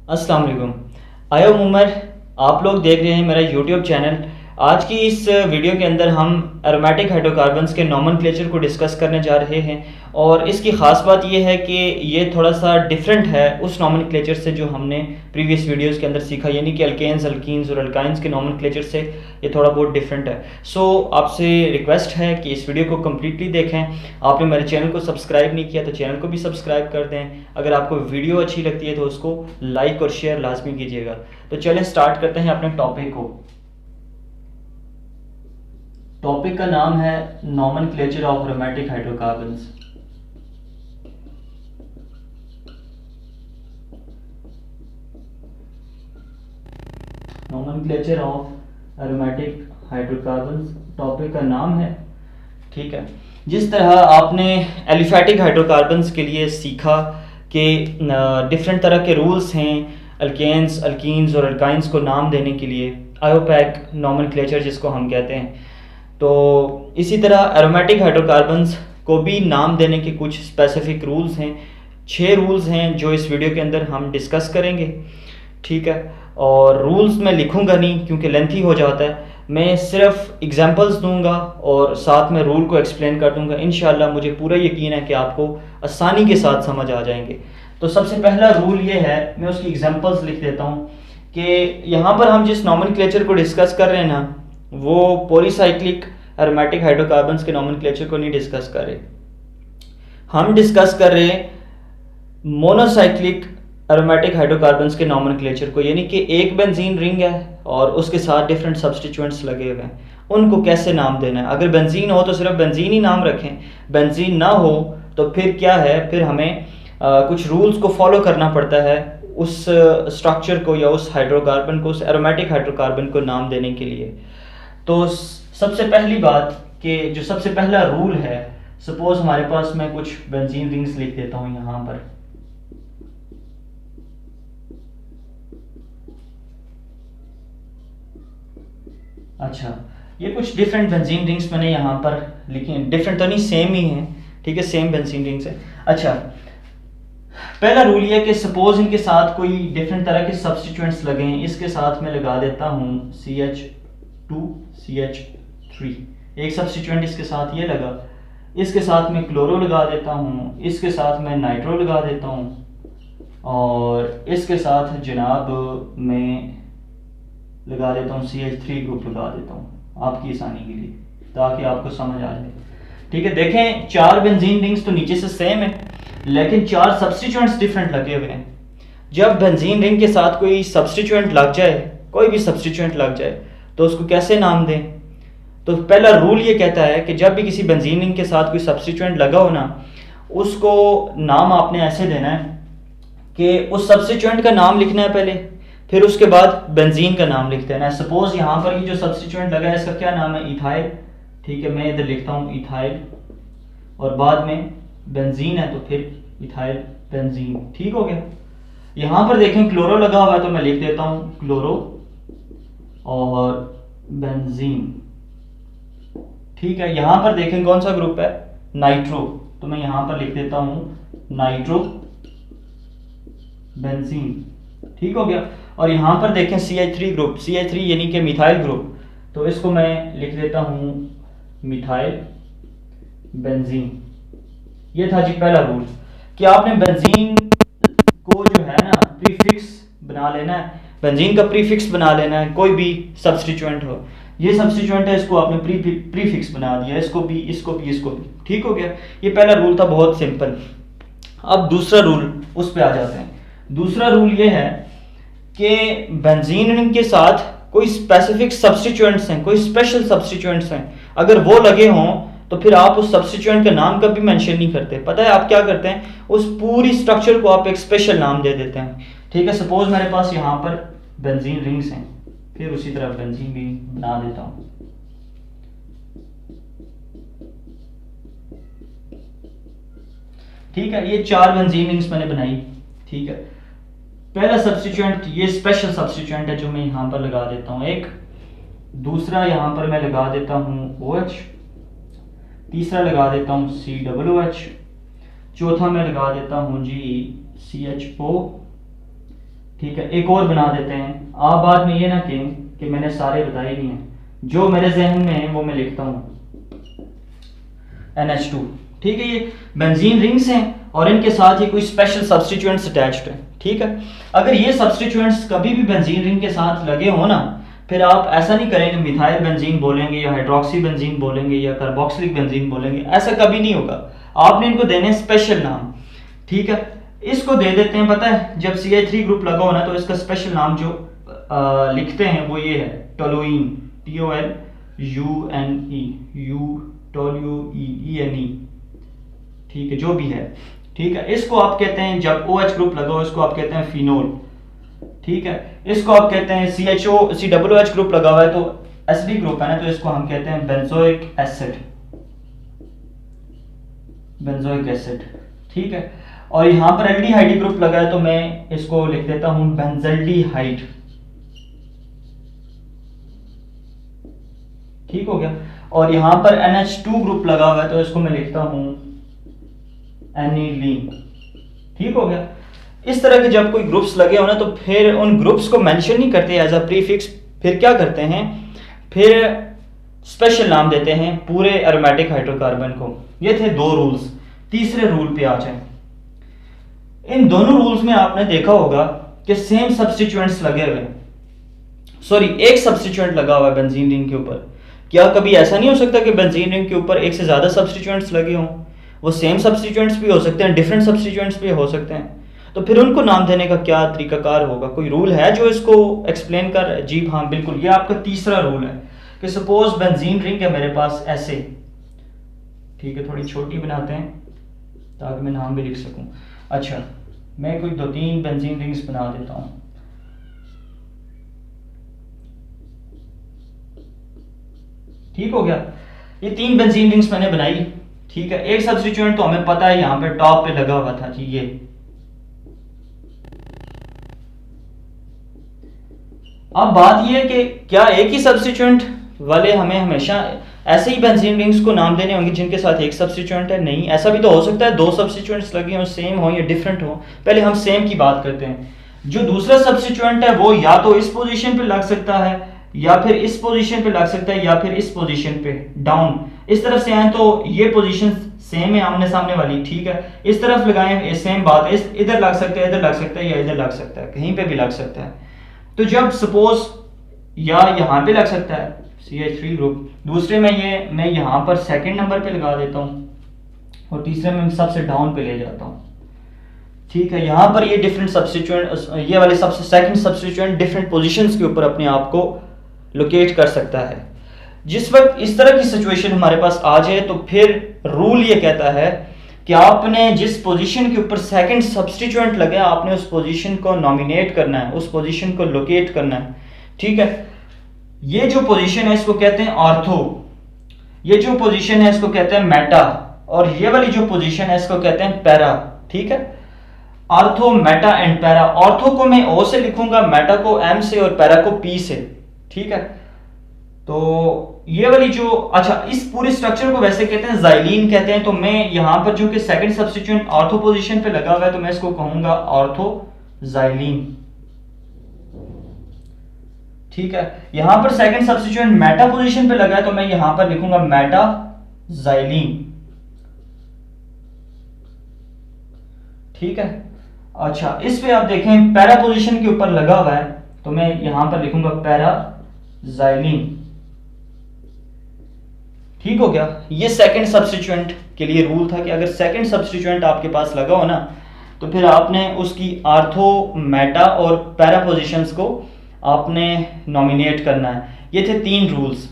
अस्सलाम वालेकुम। आयो उमर, आप लोग देख रहे हैं मेरा यूट्यूब चैनल। आज की इस वीडियो के अंदर हम एरोमेटिक हाइड्रोकार्बन्स के नॉमेनक्लेचर को डिस्कस करने जा रहे हैं। और इसकी ख़ास बात यह है कि ये थोड़ा सा डिफरेंट है उस नॉमेनक्लेचर से जो हमने प्रीवियस वीडियोस के अंदर सीखा, यानी कि अल्केन्स, अल्कीन्स और अल्काइंस के नॉमेनक्लेचर से ये थोड़ा बहुत डिफरेंट है। सो आपसे रिक्वेस्ट है कि इस वीडियो को कम्प्लीटली देखें। आपने मेरे चैनल को सब्सक्राइब नहीं किया तो चैनल को भी सब्सक्राइब कर दें। अगर आपको वीडियो अच्छी लगती है तो उसको लाइक और शेयर लाजमी कीजिएगा। तो चलें स्टार्ट करते हैं अपने टॉपिक को। टॉपिक का नाम है nomenclature of aromatic hydrocarbons. Nomenclature of aromatic hydrocarbons topic का नाम है। ठीक है, जिस तरह आपने एलिफेटिक हाइड्रोकार्बन्स के लिए सीखा कि डिफरेंट तरह के रूल्स हैं अल्केन्स, अल्कीन्स और अल्काइंस को नाम देने के लिए, आयोपैक नॉमेनक्लेचर जिसको हम कहते हैं, तो इसी तरह एरोमेटिक हाइड्रोकार्बन्स को भी नाम देने के कुछ स्पेसिफिक रूल्स हैं। 6 रूल्स हैं जो इस वीडियो के अंदर हम डिस्कस करेंगे। ठीक है, और रूल्स मैं लिखूंगा नहीं क्योंकि लेंथी हो जाता है। मैं सिर्फ एग्जांपल्स दूंगा और साथ में रूल को एक्सप्लेन कर दूंगा। इंशाल्लाह मुझे पूरा यकीन है कि आपको आसानी के साथ समझ आ जाएंगे। तो सबसे पहला रूल ये है, मैं उसकी एग्जांपल्स लिख देता हूँ कि यहाँ पर हम जिस नॉमेनक्लेचर को डिस्कस कर रहे हैं ना, वो पॉलीसाइक्लिक एरोमेटिक हाइड्रोकार्बन्स के नॉमेनक्लेचर को नहीं डिस्कस कर रहे। हम डिस्कस कर रहे हैं मोनोसाइक्लिक एरोमेटिक हाइड्रोकार्बन्स के नॉमेनक्लेचर को, यानी कि एक बेंजीन रिंग है और उसके साथ डिफरेंट सब्सटीट्यूएंट्स लगे हुए हैं, उनको कैसे नाम देना है। अगर बेंजीन हो तो सिर्फ बेंजीन ही नाम रखें, बेंजीन ना हो तो फिर क्या है, फिर हमें कुछ रूल्स को फॉलो करना पड़ता है उस स्ट्रक्चर को या उस हाइड्रोकार्बन को, उस एरोमेटिक हाइड्रोकार्बन को नाम देने के लिए। तो सबसे पहली बात कि जो सबसे पहला रूल है, सपोज हमारे पास मैं कुछ बेंजीन रिंग्स लिख देता हूँ यहाँ पर। अच्छा, ये कुछ डिफरेंट बेंजीन रिंग्स मैंने यहाँ पर लिखी हैं। डिफरेंट तो नहीं, सेम ही हैं। ठीक है, सेम बेंजीन रिंग्स है। अच्छा, पहला रूल ये कि सपोज इनके साथ कोई डिफरेंट तरह के सब्सटीट्यूएंट्स लगे हैं। इसके साथ मैं लगा देता हूँ CH2 CH3, एक सब्सटीट्यूएंट इसके साथ ये लगा। इसके साथ मैं क्लोरो लगा देता हूँ, इसके साथ मैं नाइट्रो लगा देता हूँ, और इसके साथ जनाब मैं लगा देता हूँ CH3 ग्रुप लगा देता हूँ आपकी आसानी के लिए, ताकि आपको समझ आ जाए। ठीक है, देखें 4 बेंजीन रिंग्स तो नीचे से सेम है, लेकिन 4 सब्सटीट्यूएंट्स डिफरेंट लगे हुए हैं। जब बेंजीन रिंग के साथ कोई सब्सटीट्यूएंट लग जाए, कोई भी सब्सटीट्यूएंट लग जाए, तो उसको कैसे नाम दें। तो पहला रूल ये कहता है कि जब भी किसी बेंजीन रिंग के साथ कोई सब्सटीट्यूएंट लगा हो ना, उसको नाम आपने ऐसे देना है कि उस सब्सटीट्यूएंट का नाम लिखना है पहले, फिर उसके बाद बेंजीन का नाम लिख देना है। सपोज यहाँ पर ये जो सब्सटीट्यूएंट लगा है इसका क्या नाम है, इथाइल। ठीक है, मैं इधर लिखता हूँ इथाइल, और बाद में बेंजीन है तो फिर इथाइल बेंजीन। ठीक हो गया। यहाँ पर देखें क्लोरो लगा हुआ है तो मैं लिख देता हूँ क्लोरो और बेंजीन। ठीक है, यहाँ पर देखें कौन सा ग्रुप है, नाइट्रो, तो मैं यहाँ पर लिख देता हूँ नाइट्रो बेंजीन। ठीक हो गया। और यहाँ पर देखें CH3 ग्रुप, CH3 यानी कि मिथाइल ग्रुप, तो इसको मैं लिख देता हूँ मिथाइल बेंजीन। ये था जी पहला रूल कि आपने बेंजीन को जो है ना प्रीफिक्स बना लेना है, बेंजीन का प्रीफिक्स बना लेना है, कोई भी सब्सटीट्यूएंट हो। ये सब्सटीट्यूएंट है, इसको आपने प्रीफिक्स बना दिया, इसको भी, इसको भी, इसको भी। ठीक हो गया। ये पहला रूल था, बहुत सिंपल। अब दूसरा रूल, उस पर आ जाते हैं। दूसरा रूल ये है कि बेंजीन रिंग के साथ कोई स्पेसिफिक सब्सटीट्यूएंट्स हैं, कोई स्पेशल सब्सटीट्यूएंट्स हैं, अगर वो लगे हों तो फिर आप उस सब्सटीट्यूएंट का नाम कभी मेंशन नहीं करते। पता है आप क्या करते हैं, उस पूरी स्ट्रक्चर को आप एक स्पेशल नाम दे देते हैं। ठीक है, सपोज मेरे पास यहाँ पर बेंजीन रिंग्स हैं, फिर उसी तरह बेंजीन भी बना देता हूँ। ठीक है, ये 4 बेंजीन रिंग्स मैंने बनाई। ठीक है, पहला सब्सटीट्यूएंट ये स्पेशल सब्सटीट्यूएंट है जो मैं यहाँ पर लगा देता हूँ एक। दूसरा यहाँ पर मैं लगा देता हूँ OH, तीसरा लगा देता हूँ COOH, चौथा मैं लगा देता हूँ जी CHO। ठीक है, एक और बना देते हैं। आप बाद में ये ना कहें कि मैंने सारे बताए नहीं हैं, जो मेरे जहन में है वो मैं लिखता हूँ, NH2। ठीक है, ये बेंजीन रिंग्स हैं और इनके साथ ही कोई स्पेशल सब्सटीट्यूएंट्स अटैच्ड हैं। ठीक है, अगर ये सब्सटीट्यूएंट्स कभी भी बेंजीन रिंग के साथ लगे हो ना, फिर आप ऐसा नहीं करेंगे मिथाइल बेंजीन बोलेंगे या हाइड्रोक्सी बेंजीन बोलेंगे या कार्बोक्सिलिक बेंजीन बोलेंगे, ऐसा कभी नहीं होगा। आपने इनको देने स्पेशल नाम। ठीक है, इसको दे देते हैं, पता है जब CH3 ग्रुप लगा हो ना तो इसका स्पेशल नाम जो लिखते हैं वो ये है टोलुइन, TOLUENE। ठीक है, जो भी है। ठीक है, इसको आप कहते हैं जब OH ग्रुप लगा हो इसको आप कहते हैं फिनोल। ठीक है, इसको आप कहते हैं COOH ग्रुप लगा हुआ है तो एसिडिक ग्रुप है ना, तो इसको हम कहते हैं बेंजोइक एसिड। ठीक है, और यहाँ पर एल्डिहाइड ग्रुप लगा है तो मैं इसको लिख देता हूं बेंजल्डिहाइड। ठीक हो गया, और यहाँ पर NH2 ग्रुप लगा हुआ है तो इसको मैं लिखता हूं एनिलीन। ठीक हो गया। इस तरह के जब कोई ग्रुप्स लगे हो ना तो फिर उन ग्रुप्स को मेंशन नहीं करते एज अ प्रीफिक्स, फिर क्या करते हैं, फिर स्पेशल नाम देते हैं पूरे एरोमेटिक हाइड्रोकार्बन को। ये थे 2 रूल्स। तीसरे रूल पे आ जाएं। इन दोनों रूल्स में आपने देखा होगा कि सेम सब्स्टिट्यूएंट्स लगे हुए, सॉरी एक सब्स्टिट्यूएंट लगा हुआ है बेंजीन रिंग के ऊपर। क्या कभी ऐसा नहीं हो सकता कि बेंजीन रिंग के ऊपर एक से ज्यादा सब्स्टिट्यूएंट्स लगे हों? वो सेम सब्स्टिट्यूएंट्स भी हो सकते हैं, डिफरेंट सब्स्टिट्यूएंट्स भी हो सकते हैं। तो फिर उनको नाम देने का क्या तरीकाकार होगा? कोई रूल है जो इसको एक्सप्लेन कर? जी हाँ बिल्कुल, ये आपका तीसरा रूल है कि सपोज बेंजीन रिंग है मेरे पास ऐसे। ठीक है, थोड़ी छोटी बनाते हैं ताकि मैं नाम भी लिख सकूं। अच्छा, मैं कोई 2-3 बेंजीन रिंग्स बना देता हूं। ठीक हो गया, ये 3 बेंजीन रिंग्स मैंने बनाई। ठीक है, एक सब्स्टिट्यूएंट तो हमें पता है यहाँ पे टॉप पे लगा हुआ था जी, ये। अब बात ये है कि क्या एक ही सब्स्टिट्यूएंट वाले हमें हमेशा ऐसे ही बेंजीन रिंग्स को नाम देने होंगे जिनके साथ एक सब्स्टिट्यूएंट है? नहीं, ऐसा भी तो हो सकता है 2 सब्स्टिट्यूएंट्स लगे हों, सेम हो या डिफरेंट हो। पहले हम सेम की बात करते हैं। जो दूसरा सब्स्टिट्यूएंट है वो या तो इस पोजीशन पे लग सकता है या फिर इस पोजीशन पे लग सकता है या फिर इस पोजीशन पे डाउन। इस तरफ से आए तो ये पोजीशन सेम है आमने सामने वाली। ठीक है, इस तरफ लगाएं सेम बात, इस इधर लग सकता है, इधर लग सकता है या इधर लग सकता है, कहीं पे भी लग सकता है। तो जब सपोज या यहाँ पे लग सकता है CH3 ग्रुप, दूसरे में ये मैं यहाँ पर सेकंड नंबर पे लगा देता हूँ और तीसरे में सबसे डाउन पे ले जाता हूँ। ठीक है, यहाँ पर ये डिफरेंट सब्स्टिट्यूएंट, ये वाले सबसे सेकंड सब्स्टिट्यूएंट डिफरेंट पोजीशंस के ऊपर अपने आप को लोकेट कर सकता है। जिस वक्त इस तरह की सिचुएशन हमारे पास आ जाए तो फिर रूल ये कहता है कि आपने जिस पोजीशन के ऊपर सेकंड सब्स्टिट्यूएंट लगे आपने उस पोजीशन को नॉमिनेट करना है, उस पोजीशन को लोकेट करना है। ठीक है, ये जो पोजीशन है इसको कहते हैं ऑर्थो, ये जो पोजीशन है इसको कहते हैं मेटा, और ये वाली जो पोजीशन है इसको कहते हैं पैरा। ठीक है, ortho, Meta and para. Ortho को मैं O से लिखूंगा, मेटा को M से और पैरा को P से। ठीक है, तो ये वाली जो, अच्छा इस पूरे स्ट्रक्चर को वैसे कहते हैं ज़ाइलीन कहते हैं। तो मैं यहाँ पर जो कि सेकंड सब्स्टिट्यूएंट ऑर्थो पोजीशन पे लगा हुआ है तो मैं इसको कहूंगा ऑर्थो ज़ाइलीन। ठीक है, यहां पर सेकंड सब्स्टिट्यूएंट मेटा पोजीशन पे लगा है तो मैं यहां पर लिखूंगा मेटा ज़ाइलीन। ठीक है, अच्छा इस पे आप देखें पैरा पोजीशन के ऊपर लगा हुआ है तो मैं यहां पर लिखूंगा पैरा ज़ाइलीन। ठीक हो गया, ये सेकंड सब्स्टिट्यूएंट के लिए रूल था कि अगर सेकंड सब्स्टिट्यूएंट आपके पास लगा हो ना तो फिर आपने उसकी आर्थो, मेटा और पैरा पोजीशंस को आपने नॉमिनेट करना है। ये थे 3 रूल्स।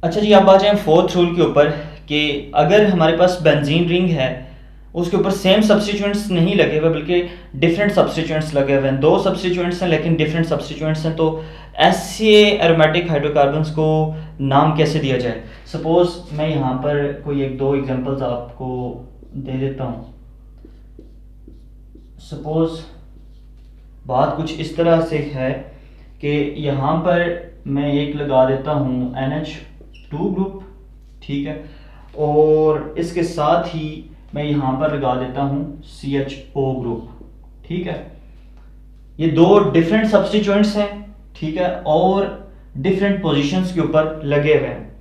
अच्छा जी, अब आ जाएं 4th रूल के ऊपर कि अगर हमारे पास बेंजीन रिंग है उसके ऊपर सेम सब्स्टिट्यूएंट्स नहीं लगे हुए बल्कि डिफरेंट सब्स्टिट्यूएंट्स लगे हुए हैं, 2 सब्स्टिट्यूएंट्स हैं लेकिन डिफरेंट सब्स्टिट्यूएंट्स हैं, तो ऐसे एरोमेटिक हाइड्रोकार्बन्स को नाम कैसे दिया जाए? सपोज मैं यहाँ पर कोई 1-2 एग्जांपल्स आपको दे देता हूँ। सपोज बात कुछ इस तरह से है कि यहाँ पर मैं एक लगा देता हूँ NH2 ग्रुप। ठीक है, और इसके साथ ही मैं यहाँ पर लगा देता हूँ CHO ग्रुप। ठीक है, ये दो डिफरेंट सब्स्टिट्यूएंट्स हैं, ठीक है, और डिफरेंट पोजीशंस के ऊपर लगे हुए हैं,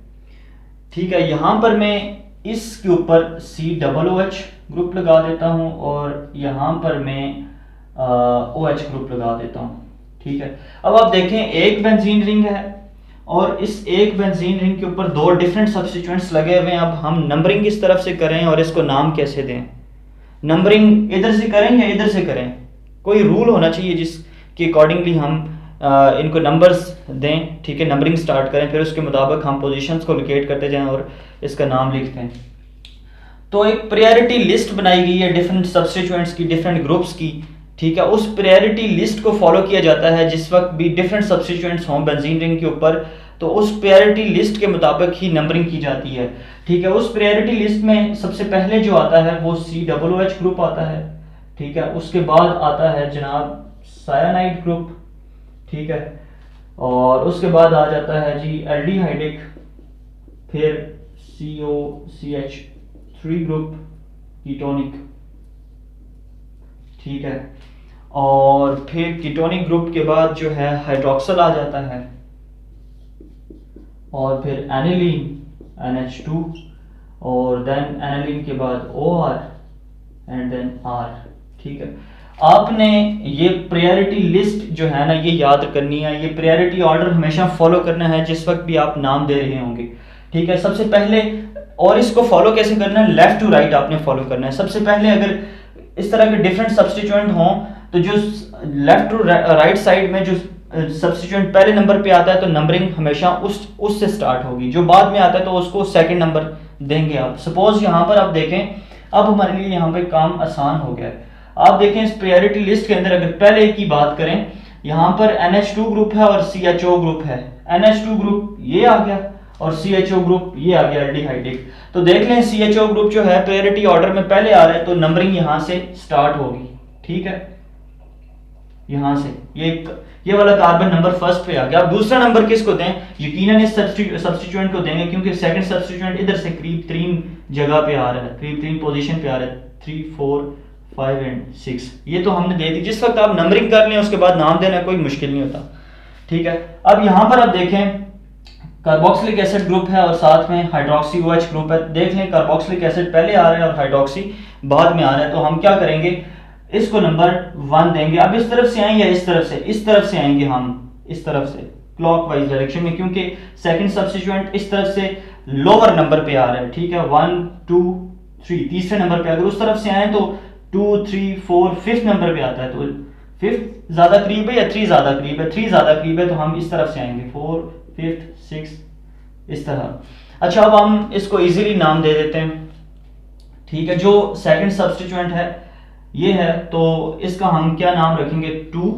ठीक है। यहाँ पर मैं इसके ऊपर COOH ग्रुप लगा देता हूँ और यहाँ पर मैं OH ग्रुप लगा देता हूँ, ठीक है। अब आप देखें एक बेंजीन रिंग है और इस एक बेंजीन रिंग के ऊपर दो डिफरेंट सब्स्टिट्यूएंट्स लगे हुए हैं। अब हम नंबरिंग किस तरफ से करें और इसको नाम कैसे दें? नंबरिंग इधर से करें या इधर से करें? कोई रूल होना चाहिए जिसके अकॉर्डिंगली हम इनको नंबर्स दें, ठीक है, नंबरिंग स्टार्ट करें, फिर उसके मुताबिक हम पोजीशंस को लोकेट करते जाएं और इसका नाम लिखते हैं। तो एक प्रायोरिटी लिस्ट बनाई गई है डिफरेंट सब्स्टिट्यूएंट्स की, डिफरेंट ग्रुप्स की, ठीक है। उस प्रायोरिटी लिस्ट को फॉलो किया जाता है जिस वक्त भी डिफरेंट सब्स्टिट्यूएंट्स हों बेंजीन रिंग के ऊपर, तो उस प्रायोरिटी लिस्ट के मुताबिक ही नंबरिंग की जाती है, ठीक है। उस प्रायोरिटी लिस्ट में सबसे पहले जो आता है वो COOH ग्रुप आता है, ठीक है। उसके बाद आता है जनाब सायानाइड ग्रुप, ठीक है, और उसके बाद आ जाता है जी एल्डिहाइडिक, फिर COCH3 ग्रुप कीटोनिक, ठीक है, और फिर कीटोनिक ग्रुप के बाद जो है हाइड्रोक्सल आ जाता है, और फिर एनिलीन NH2, और देन एनिलीन के बाद OR एंड देन R, ठीक है। आपने ये प्रायोरिटी लिस्ट जो है ना ये याद करनी है, ये प्रायोरिटी ऑर्डर हमेशा फॉलो करना है जिस वक्त भी आप नाम दे रहे होंगे, ठीक है। सबसे पहले, और इसको फॉलो कैसे करना है, लेफ्ट टू राइट आपने फॉलो करना है। सबसे पहले अगर इस तरह के डिफरेंट सब्स्टिट्यूएंट हों तो जो लेफ्ट टू राइट साइड में जो सब्स्टिट्यूएंट पहले नंबर पे आता है तो नंबरिंग हमेशा उससे स्टार्ट होगी, जो बाद में आता है तो उसको सेकंड नंबर देंगे आप। सपोज यहाँ पर आप देखें, अब हमारे लिए यहाँ पे काम आसान हो गया है। आप देखें इस प्रायोरिटी लिस्ट के अंदर अगर पहले की बात करें, यहाँ पर NH2 ग्रुप है और CHO ग्रुप है। NH2 ग्रुप ये आ गया और CHO ग्रुप ये आ गया एल्डिहाइडिक। तो देख लें CHO ग्रुप जो है प्रायोरिटी ऑर्डर में पहले आ रहा है तो नंबरिंग यहाँ से स्टार्ट होगी, ठीक है। यहाँ से ये वाला कार्बन नंबर फर्स्ट पे आ गया। अब दूसरा नंबर किसको दें? यकीनन इस सब्स्टिट्यूएंट को देंगे क्योंकि सेकंड सब्स्टिट्यूएंट इधर से करीब 3 जगह पे आ रहा है, करीब 3 पोजीशन पे आ रहा है, 3, 4, 5 एंड 6। ये तो हमने दे दी। जिस वक्त आप नंबरिंग कर लें उसके बाद नाम देना कोई मुश्किल नहीं होता, ठीक है। अब यहाँ पर आप देखें कार्बोक्सिलिक एसिड ग्रुप है और साथ में हाइड्रोक्सी OH ग्रुप है। देख लें कार्बोक्सिलिक एसिड पहले आ रहा है और हाइड्रोक्सी बाद में आ रहा है, तो हम क्या करेंगे, इसको नंबर 1 देंगे। अब इस तरफ से आएंगे या इस तरफ से? इस तरफ से आएंगे हम, इस तरफ से क्लॉकवाइज डायरेक्शन में, क्योंकि सेकंड सब्स्टिट्यूएंट इस तरफ से लोअर नंबर पे आ रहा है, ठीक है। 1, 2, 3 तीसरे नंबर पे। अगर उस तरफ से आए तो 2, 3, 4 5th नंबर पे आता है, तो 5th ज्यादा करीब है या 3 ज्यादा करीब है? 3 ज्यादा करीब है, तो हम इस तरफ से आएंगे 4, 5th, 6th, इस तरह। अच्छा, अब हम इसको इजीली नाम दे देते हैं, ठीक है। जो सेकंड सब्स्टिट्यूएंट है ये है, तो इसका हम क्या नाम रखेंगे, 2,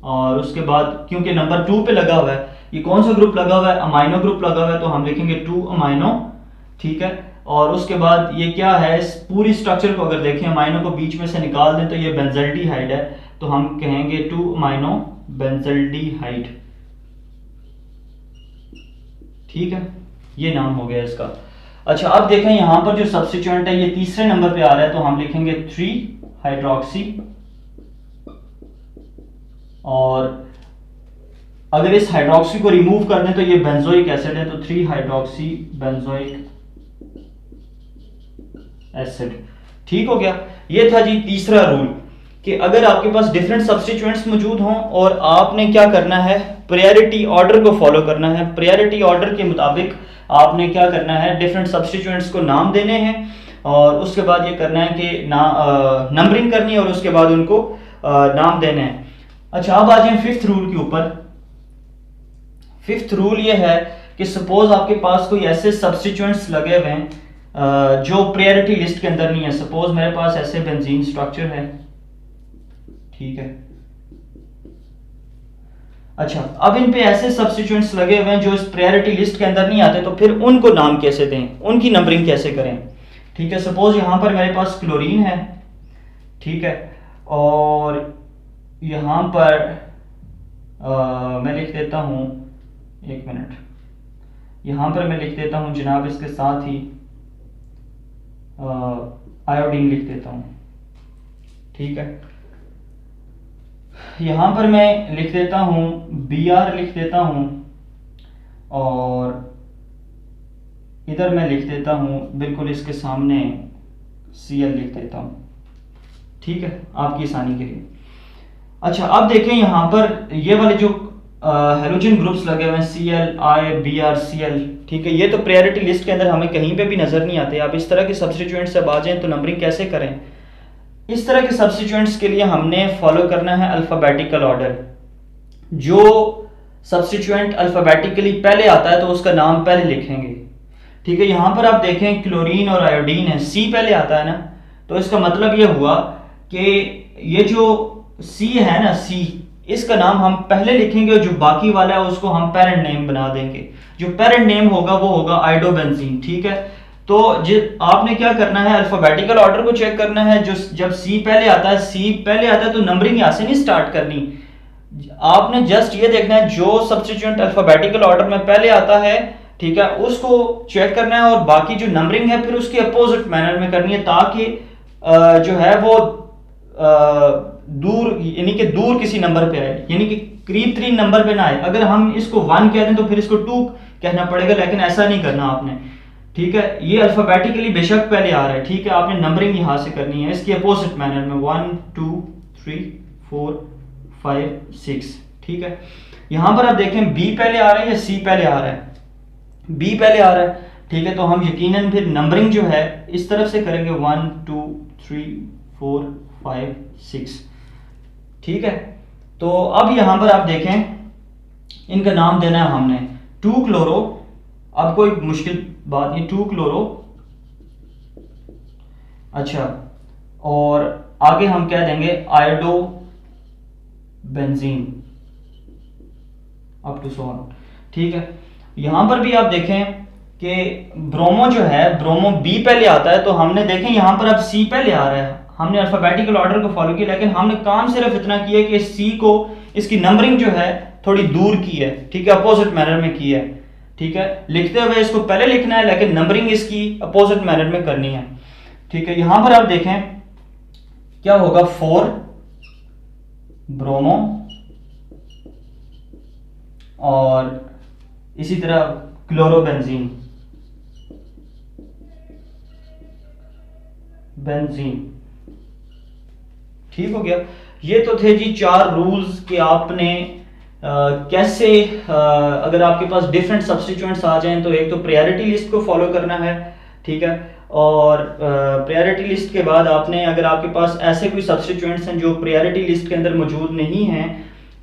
और उसके बाद क्योंकि नंबर 2 पे लगा हुआ है, ये कौन सा ग्रुप लगा हुआ है, अमाइनो ग्रुप लगा हुआ है, तो हम लिखेंगे 2 अमाइनो, ठीक है। और उसके बाद ये क्या है, इस पूरी स्ट्रक्चर को अगर देखें, अमाइनो को बीच में से निकाल दें तो ये बेंजल्डिहाइड है, तो हम कहेंगे 2 अमाइनो बेंजल्डिहाइड, ठीक है। ये नाम हो गया इसका। अच्छा, अब देखें यहाँ पर जो सब्स्टिट्यूएंट है ये तीसरे नंबर पे आ रहा है, तो हम लिखेंगे 3 हाइड्रोक्सी, और अगर इस हाइड्रोक्सी को रिमूव कर दें तो ये बेंजोइक एसिड है, तो 3 हाइड्रोक्सी बेंजोइक एसिड, ठीक हो गया। ये था जी तीसरा रूल कि अगर आपके पास डिफरेंट सब्स्टिट्यूएंट्स मौजूद हों और आपने क्या करना है, प्रायोरिटी ऑर्डर को फॉलो करना है। प्रायोरिटी ऑर्डर के मुताबिक आपने क्या करना है, डिफरेंट सब्स्टिट्यूएंट्स को नाम देने हैं और उसके बाद ये करना है कि नंबरिंग करनी है और उसके बाद उनको नाम देने हैं। अच्छा, अब आ जाए 5th रूल के ऊपर। 5th रूल ये है कि सपोज आपके पास कोई ऐसे सब्स्टिट्यूएंट्स लगे हुए हैं जो प्रायोरिटी लिस्ट के अंदर नहीं है। सपोज मेरे पास ऐसे बेंजीन स्ट्रक्चर है, ठीक है। अच्छा, अब इन पे ऐसे सब्स्टिट्यूएंट्स लगे हुए हैं जो इस प्रायोरिटी लिस्ट के अंदर नहीं आते, तो फिर उनको नाम कैसे दें, उनकी नंबरिंग कैसे करें, ठीक है। सपोज यहाँ पर मेरे पास क्लोरीन है, ठीक है, और यहाँ पर मैं लिख देता हूँ, 1 मिनट, यहाँ पर मैं लिख देता हूँ जनाब इसके साथ ही आयोडीन लिख देता हूँ, ठीक है। यहाँ पर मैं लिख देता हूँ Br लिख देता हूँ, और इधर मैं लिख देता हूँ बिल्कुल इसके सामने Cl लिख देता हूँ, ठीक है, आपकी आसानी के लिए। अच्छा, अब देखें यहाँ पर ये वाले जो हेलोजन ग्रुप्स लगे हुए हैं Cl, I, Br, Cl, ठीक है, ये तो प्रायोरिटी लिस्ट के अंदर हमें कहीं पे भी नज़र नहीं आते। आप इस तरह के सब्स्टिट्यूएंट्स जब आ जाएं तो नंबरिंग कैसे करें? इस तरह के सब्स्टिट्यूएंट्स के लिए हमने फॉलो करना है अल्फ़ाबेटिकल ऑर्डर। जो सब्स्टिट्यूएंट अल्फ़ाबेटिकली पहले आता है तो उसका नाम पहले लिखेंगे, ठीक है। यहाँ पर आप देखें क्लोरीन और आयोडीन है, C पहले आता है ना, तो इसका मतलब ये हुआ कि ये जो C है ना, C, इसका नाम हम पहले लिखेंगे और जो बाकी वाला है उसको हम पेरेंट नेम बना देंगे। जो पेरेंट नेम होगा वो होगा आयोडोबेंजीन, ठीक है। तो आपने क्या करना है, अल्फाबेटिकल ऑर्डर को चेक करना है। जो जब C पहले आता है तो नंबरिंग यहाँ से नहीं स्टार्ट करनी, आपने जस्ट ये देखना है जो सब्स्टिट्यूएंट अल्फाबेटिकल ऑर्डर में पहले आता है, ठीक है, उसको चेक करना है, और बाकी जो नंबरिंग है फिर उसके अपोजिट मैनर में करनी है, ताकि जो है वो दूर, यानी कि दूर किसी नंबर पे आए, यानी कि करीब 3 नंबर पे ना आए। अगर हम इसको 1 कह दें तो फिर इसको 2 कहना पड़ेगा, लेकिन ऐसा नहीं करना आपने, ठीक है। ये अल्फाबेटिकली बेशक पहले आ रहा है, ठीक है, आपने नंबरिंग यहाँ से करनी है इसकी अपोजिट मैनर में, 1 2 3 4 5 6, ठीक है। यहाँ पर आप देखें B पहले आ रहा है या C पहले आ रहा है? B पहले आ रहा है, ठीक है, तो हम यकीनन फिर नंबरिंग जो है इस तरफ से करेंगे, 1 2 3 4 5 6, ठीक है। तो अब यहाँ पर आप देखें इनका नाम देना है हमने 2 क्लोरो, अब कोई मुश्किल बात नहीं, 2 क्लोरो, अच्छा, और आगे हम क्या देंगे, iodo benzene up to so on, ठीक है। यहां पर भी आप देखें कि ब्रोमो जो है, ब्रोमो B पहले आता है, तो हमने देखें यहां पर अब C पहले आ रहा है। हमने अल्फाबेटिकल ऑर्डर को फॉलो किया, लेकिन हमने काम सिर्फ इतना किया कि C को, इसकी नंबरिंग जो है थोड़ी दूर की है, ठीक है, अपोजिट मैनर में की है, ठीक है। लिखते हुए इसको पहले लिखना है, लेकिन नंबरिंग इसकी अपोजिट मैनर में करनी है, ठीक है। यहां पर आप देखें क्या होगा, 4 ब्रोमो, और इसी तरह क्लोरोबेंजीन, ठीक हो गया। ये तो थे जी 4 रूल्स कि आपने कैसे अगर आपके पास डिफरेंट सब्स्टिट्यूएंट्स आ जाएं तो एक तो प्रायोरिटी लिस्ट को फॉलो करना है, ठीक है, और प्रायोरिटी लिस्ट के बाद आपने, अगर आपके पास ऐसे कोई सब्स्टिट्यूएंट्स हैं जो प्रायोरिटी लिस्ट के अंदर मौजूद नहीं हैं,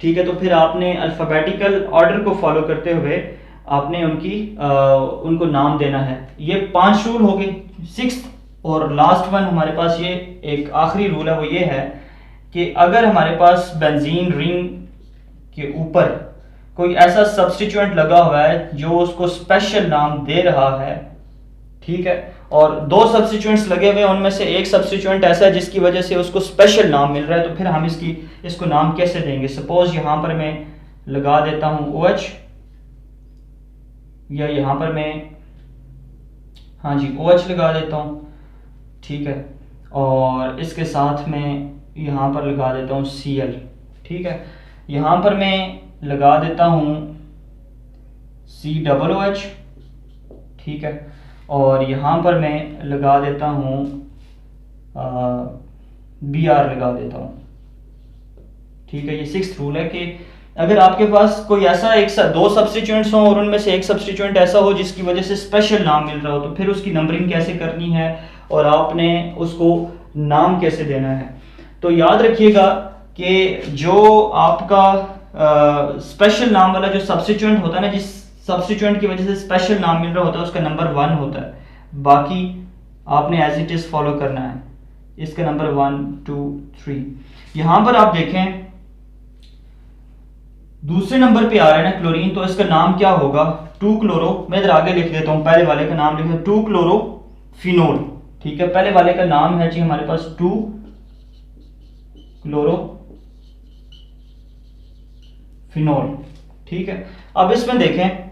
ठीक है, तो फिर आपने अल्फ़ाबेटिकल ऑर्डर को फॉलो करते हुए आपने उनको नाम देना है। ये 5 रूल हो गए। 6th और लास्ट वन हमारे पास ये एक आखिरी रूल है, वो ये है कि अगर हमारे पास बेंजीन रिंग के ऊपर कोई ऐसा सब्स्टिट्यूएंट लगा हुआ है जो उसको स्पेशल नाम दे रहा है, ठीक है, और 2 सब्स्टिट्यूएंट्स लगे हुए हैं, उनमें से एक सब्स्टिट्यूएंट ऐसा है जिसकी वजह से उसको स्पेशल नाम मिल रहा है, तो फिर हम इसको नाम कैसे देंगे? सपोज यहाँ पर मैं लगा देता हूँ OH, या यहाँ पर मैं, हाँ जी, OH लगा देता हूँ, ठीक है, और इसके साथ में यहाँ पर लगा देता हूँ Cl, ठीक है। यहाँ पर मैं लगा देता हूँ COOH, ठीक है, और यहाँ पर मैं लगा देता हूँ Br लगा देता हूँ, ठीक है। ये 6th रूल है कि अगर आपके पास कोई ऐसा 2 सब्स्टिट्यूएंट्स हों और उनमें से एक सब्स्टिट्यूएंट ऐसा हो जिसकी वजह से स्पेशल नाम मिल रहा हो, तो फिर उसकी नंबरिंग कैसे करनी है और आपने उसको नाम कैसे देना है। तो याद रखिएगा कि जो आपका स्पेशल नाम वाला जो सब्स्टिट्यूएंट होता है ना, जिस सब्स्टिट्यूएंट की वजह से स्पेशल नाम मिल रहा होता है, उसका नंबर 1 होता है, बाकी आपने एज इट इज फॉलो करना है। इसका नंबर 1 2 3। यहाँ पर आप देखें दूसरे नंबर पे आ रहा है ना क्लोरीन, तो इसका नाम क्या होगा? 2 क्लोरो, मैं इधर आगे लिख देता हूँ, पहले वाले का नाम लिखा 2 क्लोरोफिनोल, ठीक है। पहले वाले का नाम है जी हमारे पास 2 क्लोरोफिनोल, ठीक है। अब इसमें देखें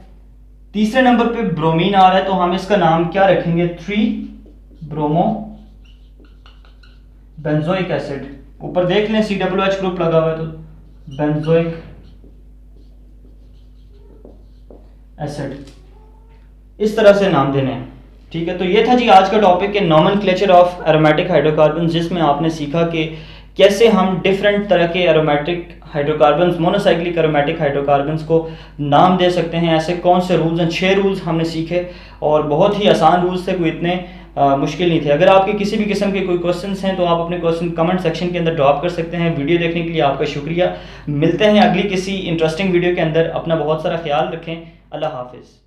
तीसरे नंबर पे ब्रोमीन आ रहा है, तो हम इसका नाम क्या रखेंगे? 3 ब्रोमो बेंजोइक एसिड। ऊपर देख लें COOH ग्रुप लगा हुआ है, तो बेंजोइक एसिड, इस तरह से नाम देने हैं। ठीक है, तो ये था जी आज का टॉपिक है नोमेनक्लेचर ऑफ एरोमेटिक हाइड्रोकार्बन, जिसमें आपने सीखा कि कैसे हम डिफरेंट तरह के aromatic hydrocarbons, monocyclic aromatic hydrocarbons को नाम दे सकते हैं। ऐसे कौन से रूल्स हैं, 6 रूल्स हमने सीखे और बहुत ही आसान रूल्स थे, कोई इतने मुश्किल नहीं थे। अगर आपके किसी भी किस्म के कोई क्वेश्चंस हैं तो आप अपने क्वेश्चन कमेंट सेक्शन के अंदर ड्रॉप कर सकते हैं। वीडियो देखने के लिए आपका शुक्रिया। मिलते हैं अगली किसी इंटरेस्टिंग वीडियो के अंदर। अपना बहुत सारा ख्याल रखें। अल्लाह हाफिज़।